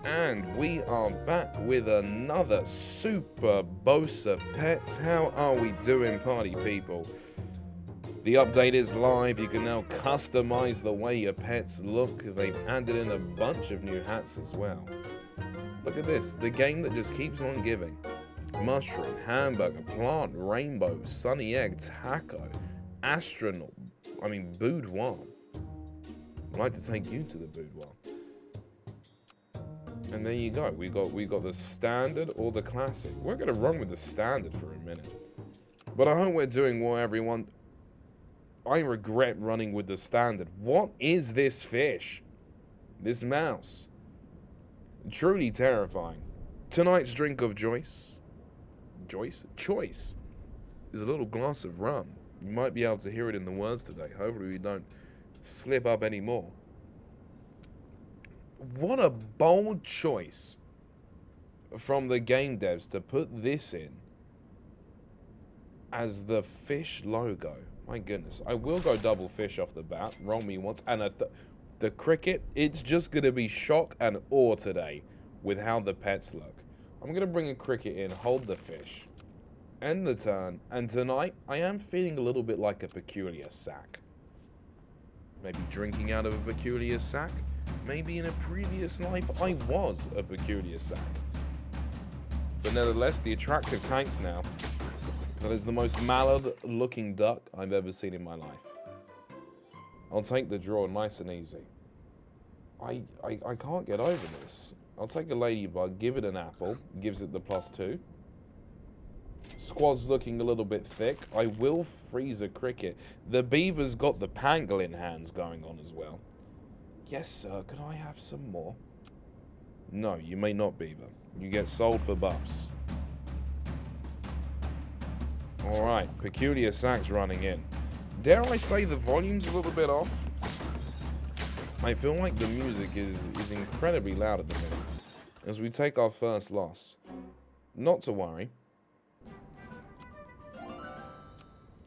And we are back with another Super Bosa Pets. How are we doing, party people? The update is live. You can now customize the way your pets look. They've added in a bunch of new hats as well. Look at this, the game that just keeps on giving. Mushroom, hamburger, plant, rainbow, sunny egg, taco, astronaut, boudoir. I'd like to take you to the boudoir. And there you go. We got the standard or the classic. We're gonna run with the standard for a minute. But I hope we're doing well, everyone. I regret running with the standard. What is this fish? This mouse. Truly terrifying. Tonight's drink of choice is a little glass of rum. You might be able to hear it in the words today. Hopefully we don't slip up anymore. What a bold choice from the game devs to put this in as the fish logo. My goodness. I will go double fish off the bat. Roll me once. And the cricket, it's just going to be shock and awe today with how the pets look. I'm going to bring a cricket in, hold the fish, end the turn. And tonight, I am feeling a little bit like a peculiar sack. Maybe drinking out of a peculiar sack. Maybe in a previous life, I was a peculiar sack. But nevertheless, the attractive tanks now. That is the most mallard-looking duck I've ever seen in my life. I'll take the draw nice and easy. I can't get over this. I'll take a ladybug, give it an apple, gives it the +2. Squad's looking a little bit thick. I will freeze a cricket. The beaver's got the pangolin hands going on as well. Yes, sir. Could I have some more? No, you may not, beaver. You get sold for buffs. Alright, peculiar sack's running in. Dare I say the volume's a little bit off? I feel like the music is incredibly loud at the minute as we take our first loss. Not to worry,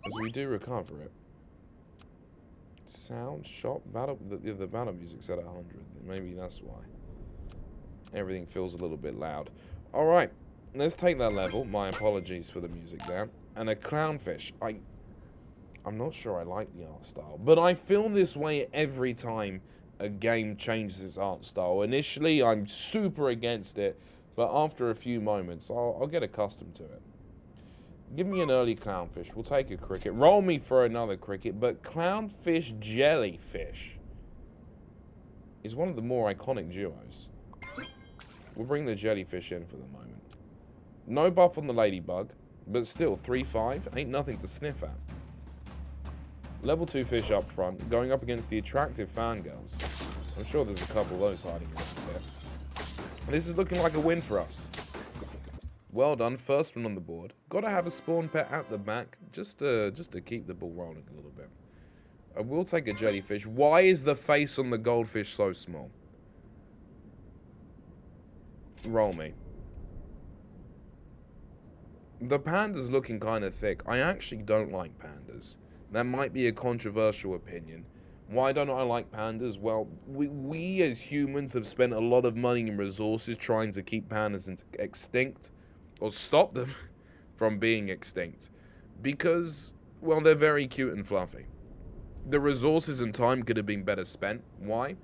as we do recover it. Sound, shop, battle, the battle music's at 100. Maybe that's why. Everything feels a little bit loud. Alright, let's take that level. My apologies for the music there. And a clownfish. I'm not sure I like the art style, but I feel this way every time a game changes its art style. Initially, I'm super against it, but after a few moments, I'll get accustomed to it. Give me an early clownfish. We'll take a cricket. Roll me for another cricket, but clownfish jellyfish is one of the more iconic duos. We'll bring the jellyfish in for the moment. No buff on the ladybug, but still 3-5 ain't nothing to sniff at. Level 2 fish up front, going up against the attractive fangirls. I'm sure there's a couple of those hiding in this bit. This is looking like a win for us. Well done, first one on the board. Gotta have a spawn pet at the back, just to keep the ball rolling a little bit. I will take a jellyfish. Why is the face on the goldfish so small? Roll me. The panda's looking kind of thick. I actually don't like pandas. That might be a controversial opinion. Why don't I like pandas? Well, we as humans have spent a lot of money and resources trying to keep pandas extinct, or stop them from being extinct, because, well, they're very cute and fluffy. The resources and time could have been better spent. Why?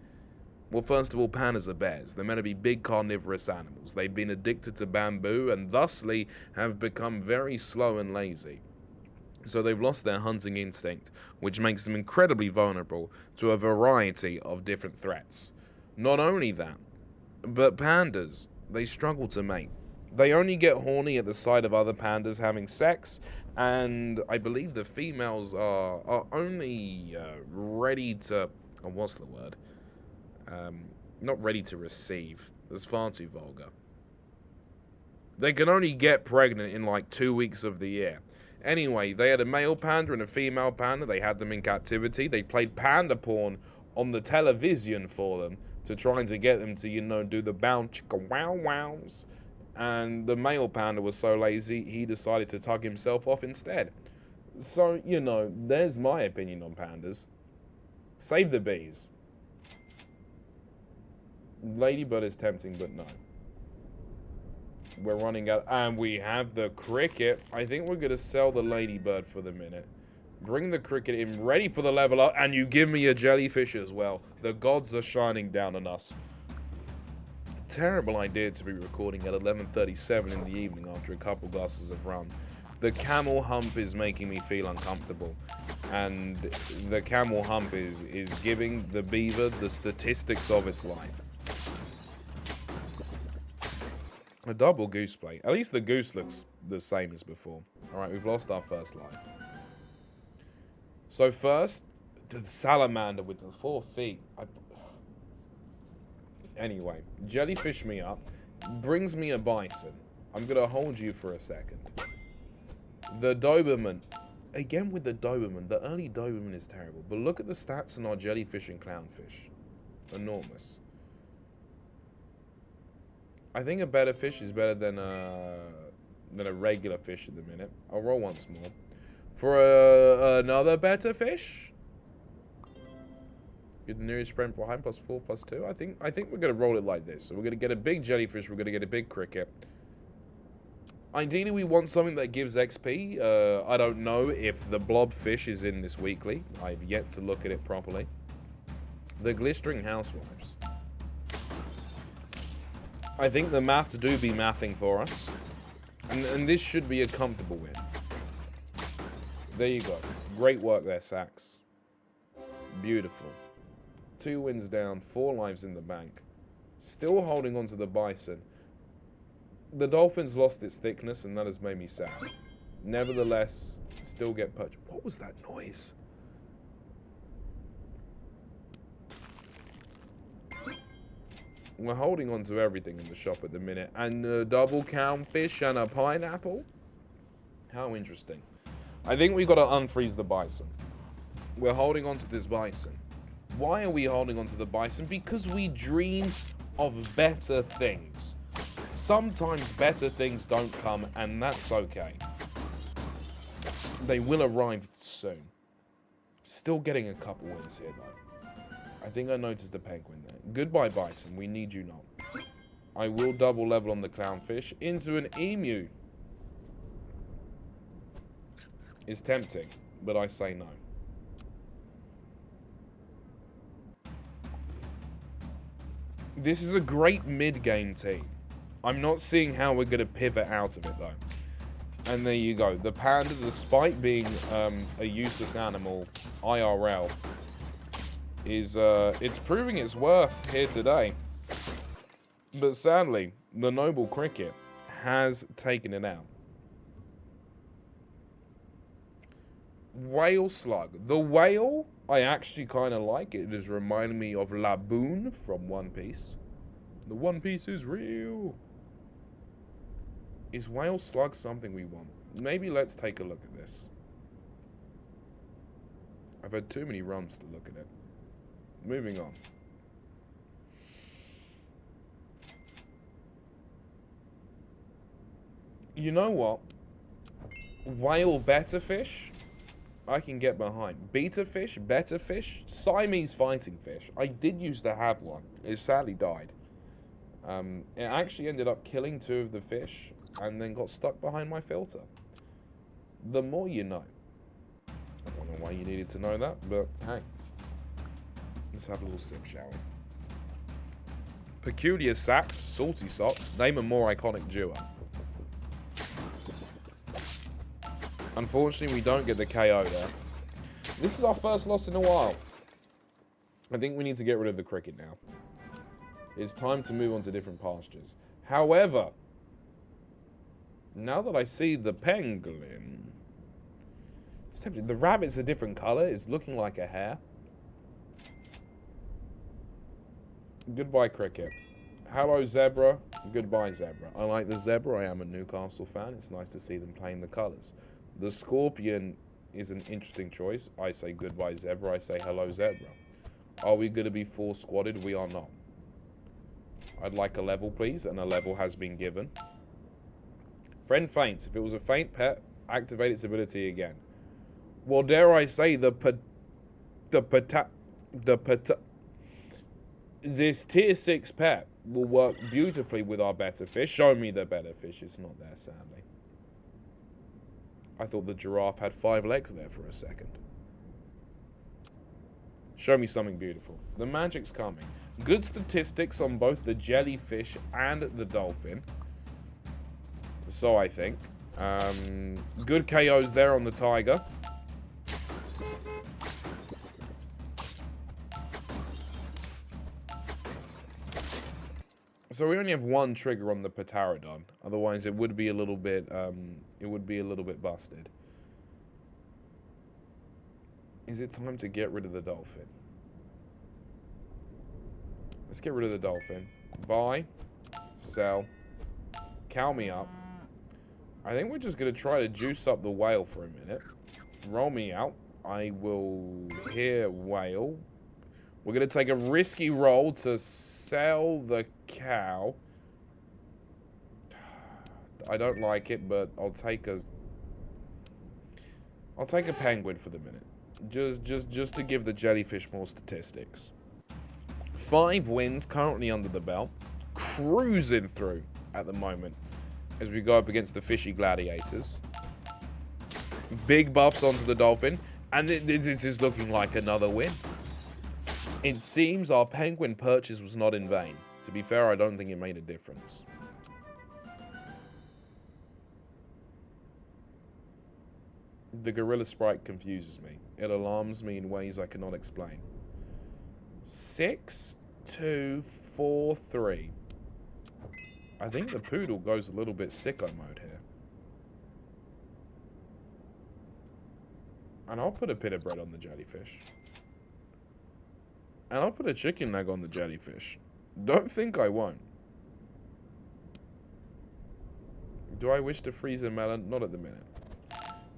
Well, first of all, pandas are bears. They're meant to be big carnivorous animals. They've been addicted to bamboo and thusly have become very slow and lazy. So they've lost their hunting instinct, which makes them incredibly vulnerable to a variety of different threats. Not only that, but pandas, they struggle to mate. They only get horny at the sight of other pandas having sex, and I believe the females are only ready to... Oh, what's the word? Not ready to receive. That's far too vulgar. They can only get pregnant in like 2 weeks of the year. Anyway, they had a male panda and a female panda. They had them in captivity. They played panda porn on the television for them to try to get them to, you know, do the bound chicka wow wows. And the male panda was so lazy, he decided to tug himself off instead. So, you know, there's my opinion on pandas. Save the bees. Ladybird is tempting, but no. We're running out. And we have the cricket. I think we're going to sell the ladybird for the minute. Bring the cricket in, ready for the level up. And you give me a jellyfish as well. The gods are shining down on us. Terrible idea to be recording at 11:37 in the evening after a couple glasses of rum. The camel hump is making me feel uncomfortable. And the camel hump is giving the beaver the statistics of its life. A double goose plate. At least the goose looks the same as before. Alright, we've lost our first life. So first, the salamander with the 4 feet. Anyway, jellyfish me up. Brings me a bison. I'm going to hold you for a second. The Doberman. Again with the Doberman. The early Doberman is terrible. But look at the stats on our jellyfish and clownfish. Enormous. I think a better fish is better than a regular fish at the minute. I'll roll once more. For another better fish. Get the nearest friend behind +4 +2. I think we're gonna roll it like this. So we're gonna get a big jellyfish. We're gonna get a big cricket. Ideally, we want something that gives XP. I don't know if the blobfish is in this weekly. I've yet to look at it properly. The glistering housewives. I think the maths do be mathing for us. And this should be a comfortable win. There you go. Great work there, Sax. Beautiful. 2 wins down, 4 lives in the bank. Still holding on to the bison. The dolphin's lost its thickness, and that has made me sad. Nevertheless, still get purchased. What was that noise? We're holding on to everything in the shop at the minute. And a double clownfish and a pineapple? How interesting. I think we've got to unfreeze the bison. We're holding on to this bison. Why are we holding on to the bison? Because we dream of better things. Sometimes better things don't come, and that's okay. They will arrive soon. Still getting a couple wins here, though. I think I noticed the penguin there. Goodbye, bison. We need you not. I will double level on the clownfish into an emu. It's tempting, but I say no. This is a great mid-game team. I'm not seeing how we're going to pivot out of it, though. And there you go. The panda, despite being a useless animal, IRL, is it's proving its worth here today. But sadly, the noble cricket has taken it out. Whale slug. The whale, I actually kind of like it. It is reminding me of Laboon from One Piece. The One Piece is real. Is whale slug something we want? Maybe let's take a look at this. I've had too many rums to look at it. Moving on. You know what? Whale better fish? I can get behind. Beta fish, better fish, Siamese fighting fish. I did used to have one. It sadly died. It actually ended up killing 2 of the fish and then got stuck behind my filter. The more you know. I don't know why you needed to know that, but hey. Let's have a little sip, shall we? Peculiar Sax, Salty Socks, name a more iconic duo. Unfortunately, we don't get the KO there. This is our first loss in a while. I think we need to get rid of the cricket now. It's time to move on to different pastures. However, now that I see the penguin, it's tempting. The rabbit's a different color. It's looking like a hare. Goodbye, cricket. Hello, zebra. Goodbye, zebra. I like the zebra. I am a Newcastle fan. It's nice to see them playing the colors. The scorpion is an interesting choice. I say goodbye, zebra. I say hello, zebra. Are we going to be full squadded? We are not. I'd like a level, please, and a level has been given. Friend faints. If it was a faint pet, activate its ability again. Well, dare I say, the This tier 6 pet will work beautifully with our better fish. Show me the better fish. It's not there, sadly. I thought the giraffe had 5 legs there for a second. Show me something beautiful. The magic's coming. Good statistics on both the jellyfish and the dolphin. So I think. Good KOs there on the tiger. So we only have one trigger on the pterodon. Otherwise, it would be a little bit. Busted. Is it time to get rid of the dolphin? Let's get rid of the dolphin. Buy, sell, cow me up. I think we're just gonna try to juice up the whale for a minute. Roll me out. I will hear whale. We're going to take a risky roll to sell the cow. I don't like it, but I'll take a penguin for the minute. Just to give the jellyfish more statistics. 5 wins currently under the belt. Cruising through at the moment as we go up against the fishy gladiators. Big buffs onto the dolphin. And this is looking like another win. It seems our penguin purchase was not in vain. To be fair, I don't think it made a difference. The gorilla sprite confuses me. It alarms me in ways I cannot explain. 6, 2, 4, 3. I think the poodle goes a little bit sicko mode here. And I'll put a pita bread on the jellyfish. And I'll put a chicken leg on the jellyfish. Don't think I won't. Do I wish to freeze a melon? Not at the minute.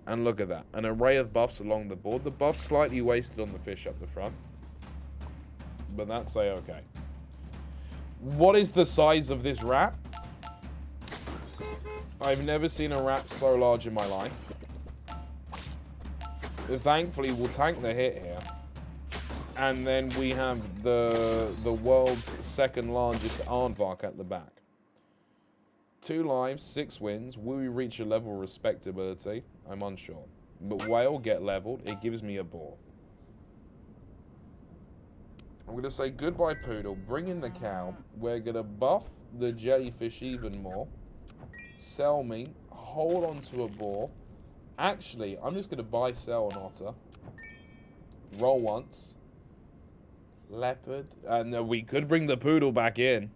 And look at that. An array of buffs along the board. The buff's slightly wasted on the fish up the front. But that's a-okay. What is the size of this rat? I've never seen a rat so large in my life. Thankfully, we'll tank the hit here. And then we have the world's second largest aardvark at the back. 2 lives, 6 wins. Will we reach a level of respectability? I'm unsure. But whale, get leveled. It gives me a boar. I'm going to say goodbye, poodle. Bring in the cow. We're going to buff the jellyfish even more. Sell me. Hold on to a boar. Actually, I'm just going to buy, sell an otter. Roll once. Leopard. And we could bring the poodle back in.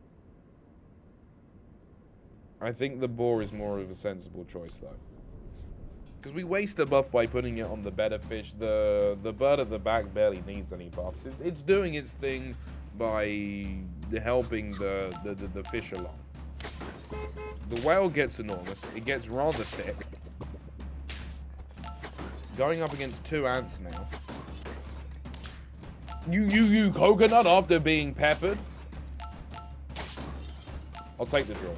I think the boar is more of a sensible choice, though. Because we waste a buff by putting it on the better fish. The bird at the back barely needs any buffs. It's doing its thing by helping the fish along. The whale gets enormous. It gets rather thick. Going up against 2 ants now. You coconut after being peppered? I'll take the draw.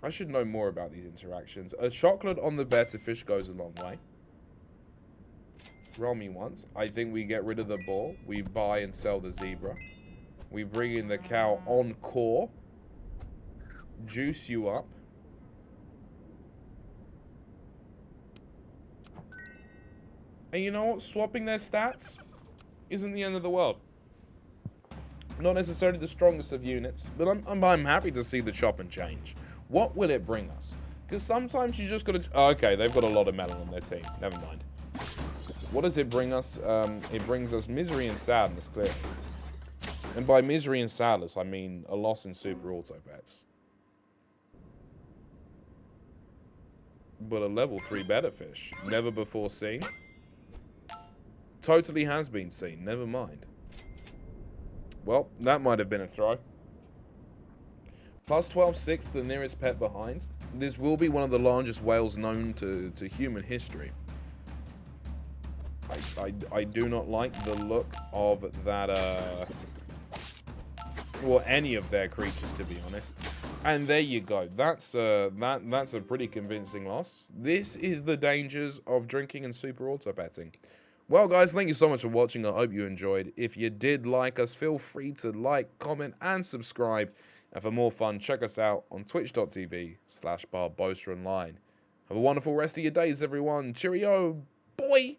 I should know more about these interactions. A chocolate on the better fish goes a long way. Roll me once. I think we get rid of the boar. We buy and sell the zebra. We bring in the cow on core. Juice you up. And you know what? Swapping their stats isn't the end of the world. Not necessarily the strongest of units, but I'm happy to see the chop and change. What will it bring us? Because sometimes you just gotta... Oh, okay, they've got a lot of melon on their team. Never mind. What does it bring us? It brings us misery and sadness, clearly. And by misery and sadness, I mean a loss in super auto pets. But a level 3 better fish. Never before seen. Totally has been seen. Never mind. Well, that might have been a throw. Plus 12, 6th, the nearest pet behind. This will be one of the largest whales known to human history. I do not like the look of that, or any of their creatures, to be honest. And there you go. That's a pretty convincing loss. This is the dangers of drinking and super auto betting. Well, guys, thank you so much for watching. I hope you enjoyed. If you did like us, feel free to like, comment, and subscribe. And for more fun, check us out on twitch.tv/BarbosaOnline. Have a wonderful rest of your days, everyone. Cheerio, boy!